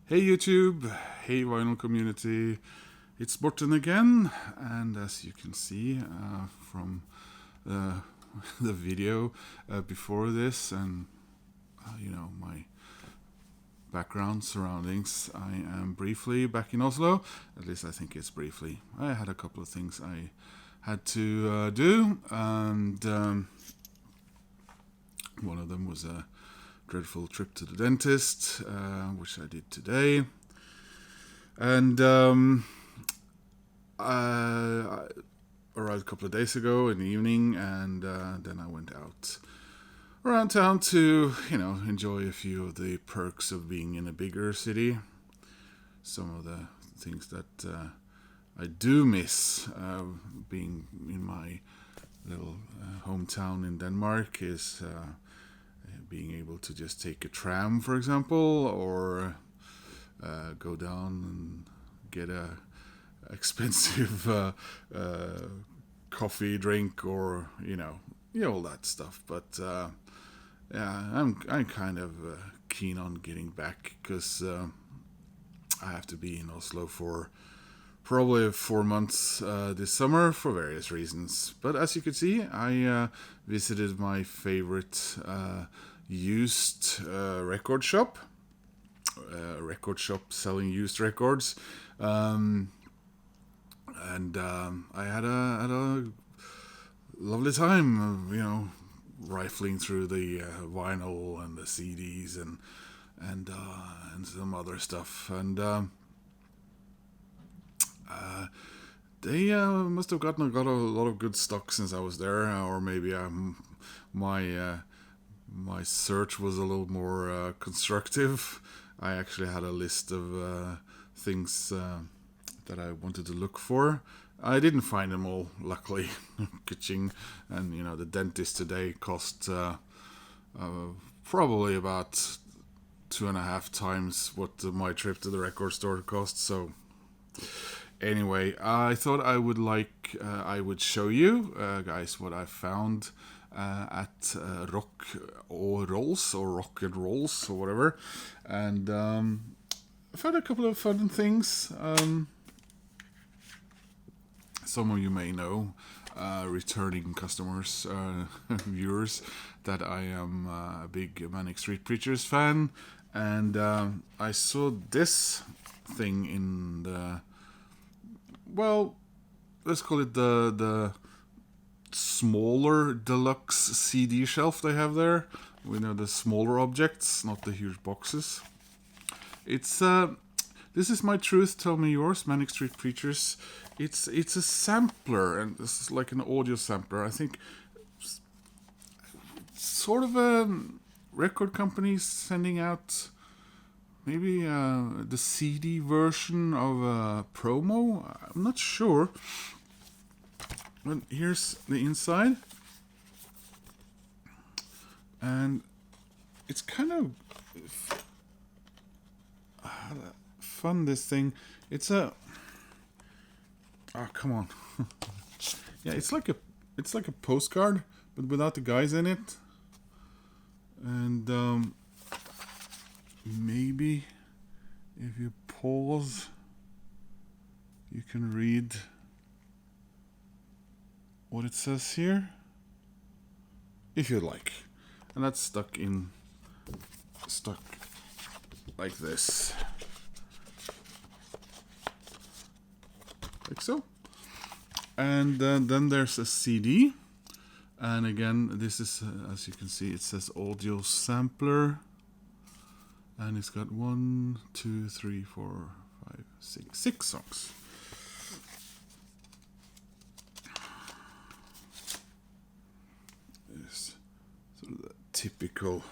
Hey YouTube, hey vinyl community, it's Morten again, and as you can see from uh, the video before this and my background surroundings, I am briefly back in Oslo. At least I think it's briefly. I had a couple of things I had to do, and one of them was a dreadful trip to the dentist, which I did today. And I arrived a couple of days ago in the evening, and then I went out around town to, enjoy a few of the perks of being in a bigger city. Some of the things that I do miss being in my little hometown in Denmark is being able to just take a tram, for example, or go down and get a expensive coffee drink, or all that stuff. But yeah, I'm kind of keen on getting back, because I have to be in Oslo for probably 4 months this summer for various reasons. But as you can see, I visited my favorite used record shop. Record shop selling used records, and I had a lovely time, rifling through the vinyl and the CDs and some other stuff, and they must have got a lot of good stock since I was there, or maybe my search was a little more constructive. I actually had a list of things that I wanted to look for. I didn't find them all, luckily. Kitching, and the dentist today cost probably about 2.5 times what my trip to the record store cost. So anyway, I thought I would show you guys what I found at Råkk Rålls, or Råkk Rålls, or whatever, and I found a couple of fun things. Some of you may know, returning customers, viewers, that I am a big Manic Street Preachers fan, and I saw this thing in the, well, let's call it the smaller deluxe CD shelf they have there. We know the smaller objects, not the huge boxes. It's this is My Truth, Tell Me Yours, Manic Street Preachers. It's a sampler, and this is like an audio sampler. I think sort of a record company sending out maybe the CD version of a promo. I'm not sure. But here's the inside, and it's kind of fun, this thing. It's a come on. Yeah, it's like a postcard, but without the guys in it. And maybe if you pause, you can read what it says here, if you like. And that's stuck like this, like so. And then there's a CD, and again, this is as you can see, it says audio sampler, and it's got 1, 2, 3, 4, 5, 6 songs. It's sort of the typical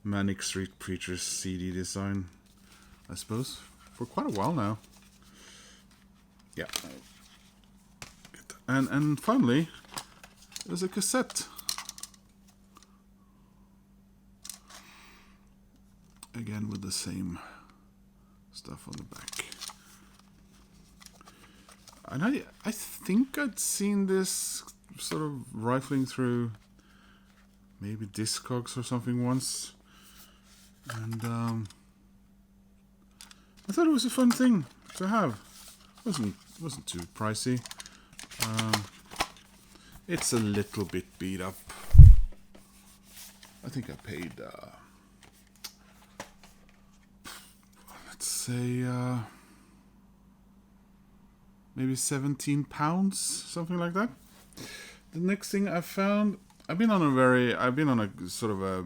Manic Street Preachers CD design, I suppose, for quite a while now. Yeah. And finally, there's a cassette. Again with the same stuff on the back. And I think I'd seen this sort of rifling through maybe Discogs or something once. And I thought it was a fun thing to have. Wasn't too pricey. It's a little bit beat up. I think I paid, let's say, maybe £17, something like that. The next thing I found, I've been on a sort of a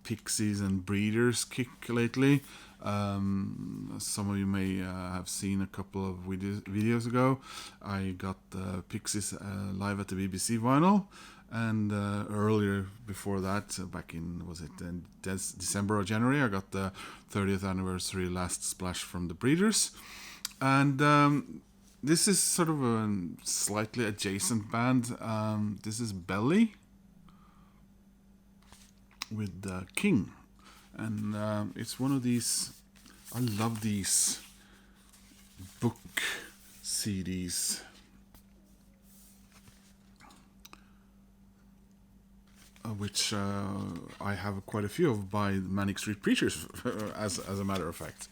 pixies and breeders kick lately. Some of you may have seen a couple of videos ago. I got Pixies live at the BBC vinyl, and earlier before that, back in, was it in December or January, I got the 30th anniversary Last Splash from the Breeders. And this is sort of a slightly adjacent band. This is Belly with King. And it's one of these, I love these book CDs. Which I have quite a few of by Manic Street Preachers, as a matter of fact.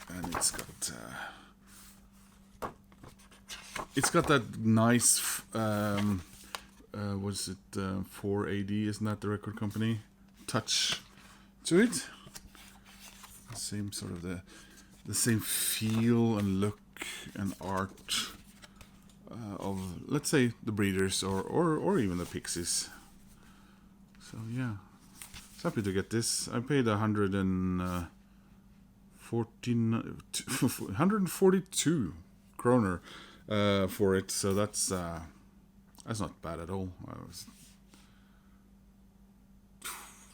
And it's got that nice, was it 4AD, isn't that the record company? Touch to it. Same sort of the same feel and look and art of, let's say, the Breeders or even the Pixies. So yeah, I was happy to get this. I paid 142 kroner for it, so that's not bad at all. I was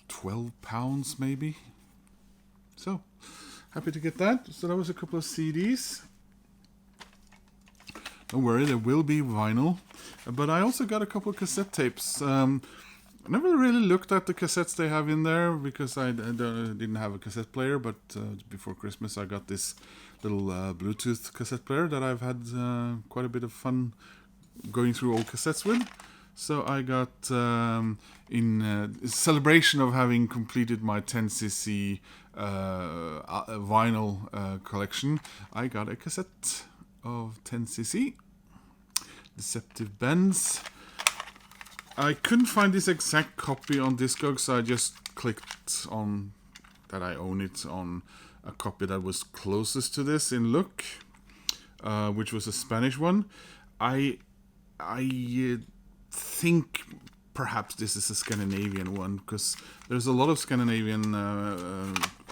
£12 maybe. So happy to get that. So that was a couple of CDs. Don't worry, there will be vinyl. But I also got a couple of cassette tapes. I never really looked at the cassettes they have in there because I didn't have a cassette player. But before Christmas, I got this little Bluetooth cassette player that I've had quite a bit of fun going through old cassettes with. So I got, in celebration of having completed my 10cc vinyl collection, I got a cassette of 10cc Deceptive Bends. I couldn't find this exact copy on Discogs, so I just clicked on that I own it on a copy that was closest to this in look, which was a Spanish one. I think perhaps this is a Scandinavian one, because there's a lot of Scandinavian,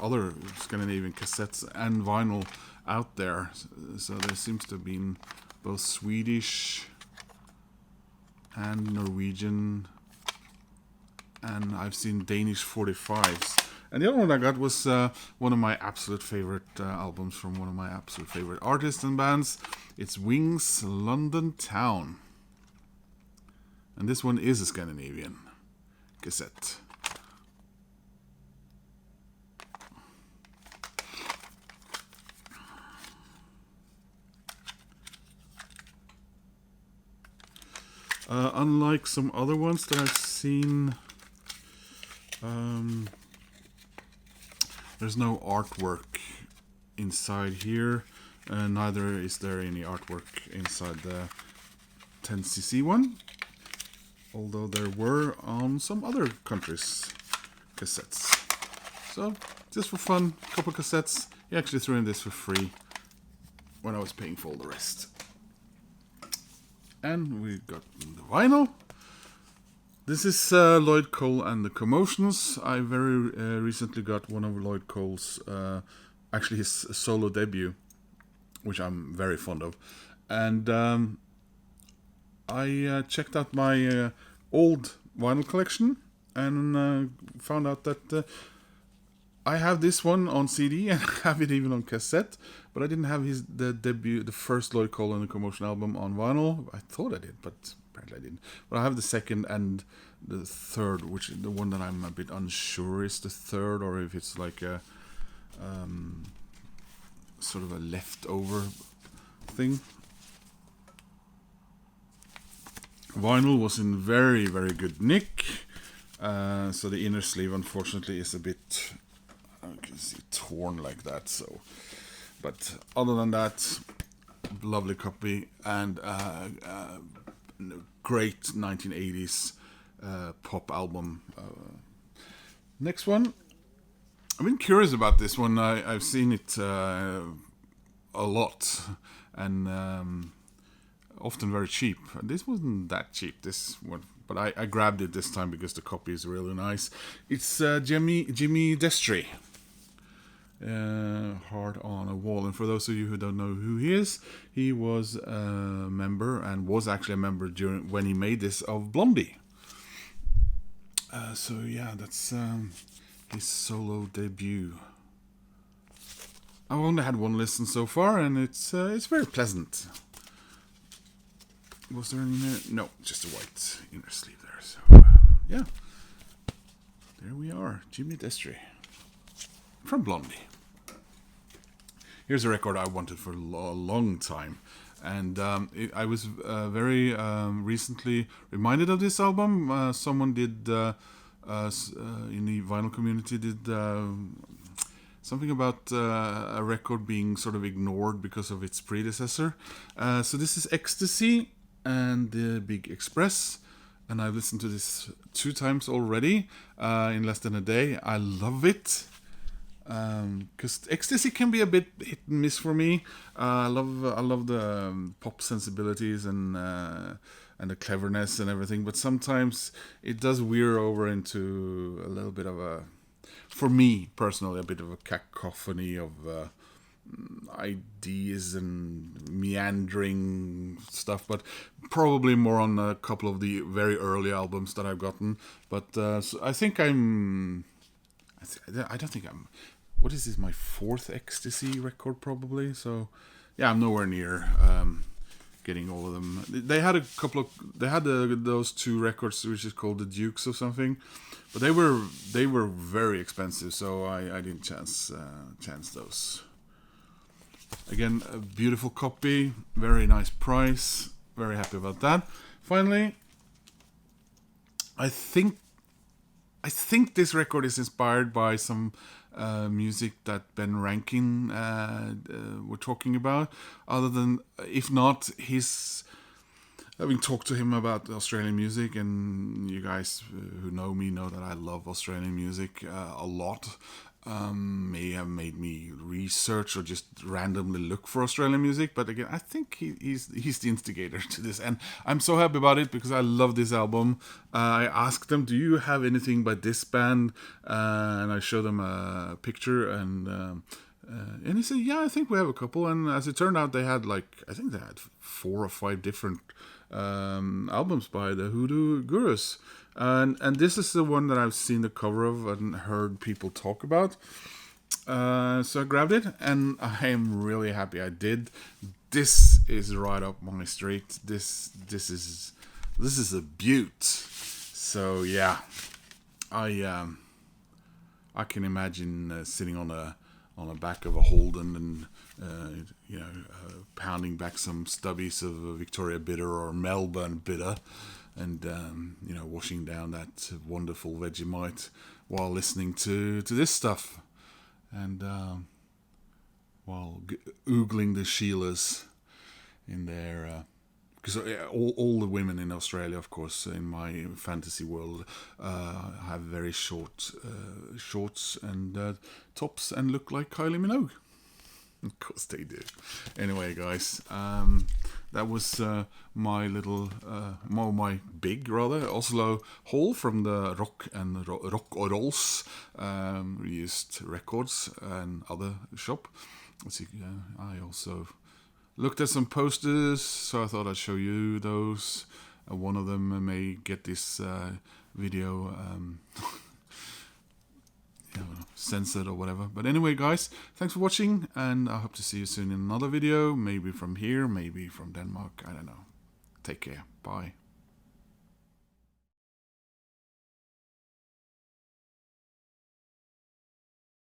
other Scandinavian cassettes and vinyl out there. So there seems to have been both Swedish and Norwegian, and I've seen Danish 45s. And the other one I got was one of my absolute favorite albums from one of my absolute favorite artists and bands. It's Wings, London Town. And this one is a Scandinavian cassette. Unlike some other ones that I've seen, there's no artwork inside here, and neither is there any artwork inside the 10cc one, although there were on some other countries' cassettes. So, just for fun, a couple cassettes. He actually threw in this for free when I was paying for all the rest. And we got the vinyl. This is Lloyd Cole and the Commotions. I very recently got one of Lloyd Cole's, actually his solo debut, which I'm very fond of. And I checked out my old vinyl collection and found out that I have this one on CD and I have it even on cassette, but I didn't have the debut, the first Lloyd Cole and the Commotion album on vinyl. I thought I did, but apparently I didn't. But I have the second and the third, which is the one that I'm a bit unsure is the third, or if it's like a sort of a leftover thing. Vinyl was in very, very good nick. So the inner sleeve, unfortunately, is a bit You can see torn like that. So, but other than that, lovely copy and great 1980s pop album. Next one. I've been curious about this one. I've seen it a lot, and often very cheap. This wasn't that cheap, this one, but I grabbed it this time because the copy is really nice. It's Jimmy Destry, Heart on a Wall. And for those of you who don't know who he is, he was a member, and was actually a member during when he made this, of Blondie. So yeah, that's his solo debut. I've only had one listen so far, and it's very pleasant. Was there any there? No, just a white inner sleeve there. So yeah, there we are, Jimmy Destry from Blondie. Here's a record I wanted for a long time, and I was very recently reminded of this album. Someone did in the vinyl community did something about a record being sort of ignored because of its predecessor. So this is Ecstasy and the Big Express, and I've listened to this 2 times already in less than a day. I love it. Because Ecstasy can be a bit hit and miss for me. I love the pop sensibilities and the cleverness and everything, but sometimes it does veer over into a little bit of a, for me personally, a bit of a cacophony of ideas and meandering stuff, but probably more on a couple of the very early albums that I've gotten. But so I think I don't think I'm. What is this? My 4th Ecstasy record, probably. So, yeah, I'm nowhere near getting all of them. They had a couple of. They had those 2 records, which is called the Dukes or something, but they were very expensive, so I didn't chance those. Again, a beautiful copy, very nice price. Very happy about that. Finally, I think this record is inspired by some music that Ben Rankin were talking about. Other than, if not, having talked to him about Australian music, and you guys who know me know that I love Australian music a lot. May have made me research or just randomly look for Australian music, but again, I think he's the instigator to this, and I'm so happy about it because I love this album. I asked them, "Do you have anything by this band?" And I showed them a picture, and he said, "Yeah, I think we have a couple." And as it turned out, they had 4 or 5 different albums by the Hoodoo Gurus. And this is the one that I've seen the cover of and heard people talk about. So I grabbed it, and I am really happy I did. This is right up my street. This is a beaut. So yeah, I can imagine sitting on the back of a Holden and pounding back some stubbies of Victoria Bitter or Melbourne Bitter, and washing down that wonderful Vegemite while listening to this stuff, and while oogling the Sheilas in there, because all the women in Australia, of course, in my fantasy world, have very short shorts and tops and look like Kylie Minogue. Of course they do. Anyway, guys, that was my little, my big Oslo haul from the Råkk Rålls reused records and other shop. I also looked at some posters, so I thought I'd show you those. One of them may get this video censored or whatever. But anyway, guys, thanks for watching, and I hope to see you soon in another video. Maybe from here, maybe from Denmark. I don't know. Take care. Bye.